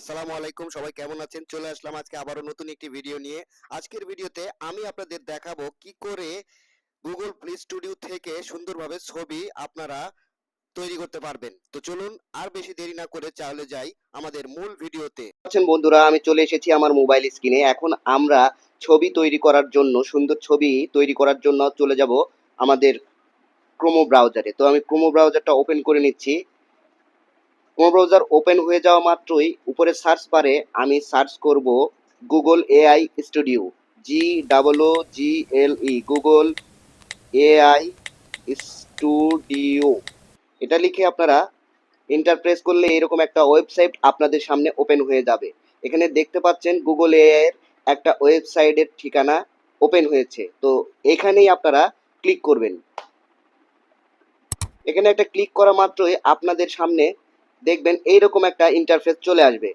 আসসালামু আলাইকুম, সবাই কেমন আছেন? চলে আসলাম আজকে আবারও নতুন একটি ভিডিও নিয়ে। আজকের ভিডিওতে আমি আপনাদের দেখাবো কি করে গুগল প্লে স্টুডিও থেকে সুন্দরভাবে ছবি আপনারা তৈরি করতে পারবেন। তো চলুন আর বেশি দেরি না করে চলে যাই আমাদের মূল ভিডিওতে। আছেন বন্ধুরা, আমি চলে এসেছি আমার মোবাইল স্ক্রিনে। এখন আমরা ছবি তৈরি করার জন্য, সুন্দর ছবি তৈরি করার জন্য চলে যাব আমাদের ক্রোমো ব্রাউজারে। তো আমি ক্রোমো ব্রাউজারটা ওপেন করে নিচ্ছি। ক্রোম ব্রাউজার ওপেন হয়ে যাওয়া মাত্রই উপরে সার্চ বারে আমি সার্চ করব Google AI studio, GOOGLE, Google AI studio. এটা লিখে আপনারা এন্টার প্রেস করলে এরকম একটা ওয়েবসাইট আপনাদের সামনে ওপেন হয়ে যাবে। এখানে দেখতে পাচ্ছেন গুগল এআই এর একটা ওয়েবসাইটের ঠিকানা ওপেন হয়েছে। তো এখানেই আপনারা ক্লিক করবেন। এখানে একটা ক্লিক করা মাত্রই আপনাদের সামনে দেখবেন এইরকম একটা ইন্টারফেস চলে আসবে।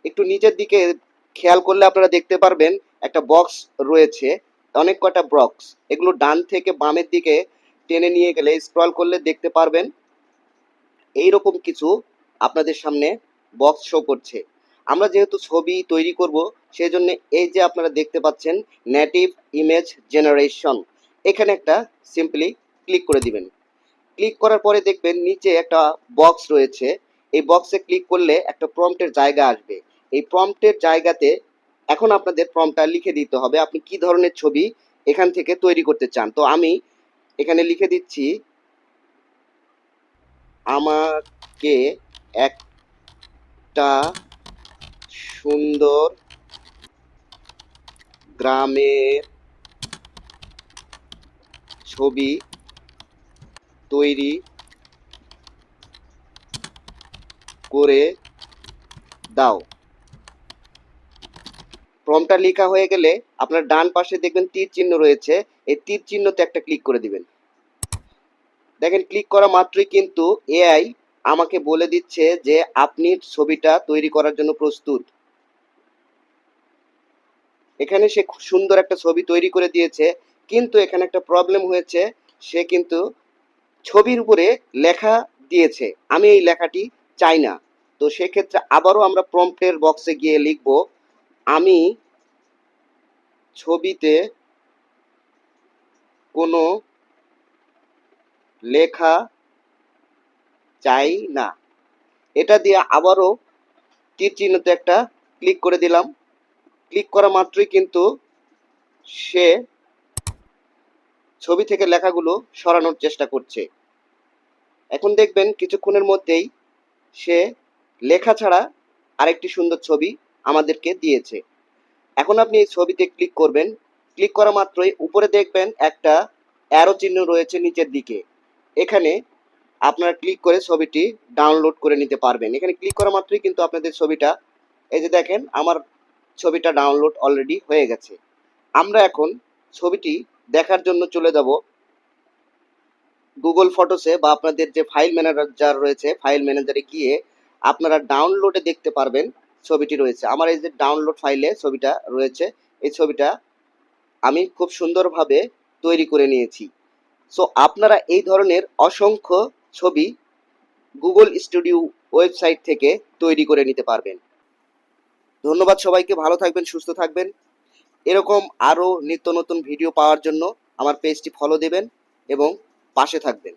একটু নিচের দিকে খেয়াল করলে আপনারা দেখতে পারবেন একটা বক্স রয়েছে, অনেক কটা বক্স। এগুলো ডান থেকে বামের দিকে টেনে নিয়ে গেলে স্ক্রল করলে দেখতে পারবেন এইরকম কিছু আপনাদের সামনে বক্স শো করছে। আমরা যেহেতু ছবি তৈরি করব, সেই জন্য এই যে আপনারা দেখতে পাচ্ছেন নেটিভ ইমেজ জেনারেশন, এখানে একটা সিম্পলি ক্লিক করে দিবেন। ক্লিক করার পরে দেখবেন নিচে একটা বক্স রয়েছে। এই বক্সে ক্লিক করলে একটা প্রম্পটের জায়গা আসবে। এই প্রম্পটের জায়গাতে এখন আপনাদের প্রম্পটটা লিখে দিতে হবে আপনি কি ধরনের ছবি এখান থেকে তৈরি করতে চান। তো আমি এখানে লিখে দিচ্ছি, আমাকে একটা সুন্দর গ্রামের ছবি তৈরি করে দাও। প্রম্পটটা লেখা হয়ে গেলে আপনার ডান পাশে দেখবেন তীর চিহ্ন রয়েছে, এই তীর চিহ্নতে একটা ক্লিক করে দিবেন। দেখেন ক্লিক করা মাত্রই কিন্তু এআই আমাকে বলে দিচ্ছে যে আপনি ছবিটা তৈরি করার জন্য প্রস্তুত। এখানে সে খুব সুন্দর একটা ছবি তৈরি করে দিয়েছে, কিন্তু এখানে একটা প্রবলেম হয়েছে। সে কিন্তু ছবির উপরে লেখা দিয়েছে, আমি এই লেখাটি চাই না। তো সেক্ষেত্রে আবারও আমরা প্রম্পটের বক্সে গিয়ে লিখব, আমি ছবিতে কোনো লেখা চাই না। এটা দিয়ে আবারও তীর চিহ্নতে একটা ক্লিক করে দিলাম। ক্লিক করা মাত্রই কিন্তু সে ছবি থেকে লেখাগুলো সরানোর চেষ্টা করছে। এখন দেখবেন কিছুক্ষণের মধ্যেই সে লেখা ছাড়া আরেকটি সুন্দর ছবি আমাদেরকে দিয়েছে। এখন আপনি এই ছবিতে ক্লিক করবেন। ক্লিক করা মাত্রই উপরে দেখবেন একটা অ্যারো চিহ্ন রয়েছে নিচের দিকে। এখানে আপনারা ক্লিক করে ছবিটি ডাউনলোড করে নিতে পারবেন। এখানে ক্লিক করা মাত্রই কিন্তু আপনাদের ছবিটা, এই যে দেখেন আমার ছবিটা ডাউনলোড অলরেডি হয়ে গেছে। আমরা এখন ছবিটি দেখার জন্য চলে যাব গুগল ফটোসে, বা আপনাদের যে ফাইল ম্যানেজার রয়েছে ফাইল ম্যানেজারে গিয়ে আপনারা ডাউনলোডে দেখতে পারবেন ছবিটি রয়েছে। আমার এই যে ডাউনলোড ফাইলে ছবিটা রয়েছে, এই ছবিটা আমি খুব সুন্দরভাবে তৈরি করে নিয়েছি। সো আপনারা এই ধরনের অসংখ্য ছবি গুগল স্টুডিও ওয়েবসাইট থেকে তৈরি করে নিতে পারবেন। ধন্যবাদ সবাইকে, ভালো থাকবেন, সুস্থ থাকবেন। এরকম আরও নিত্য নতুন ভিডিও পাওয়ার জন্য আমার পেজটি ফলো দেবেন এবং পাশে থাকবেন।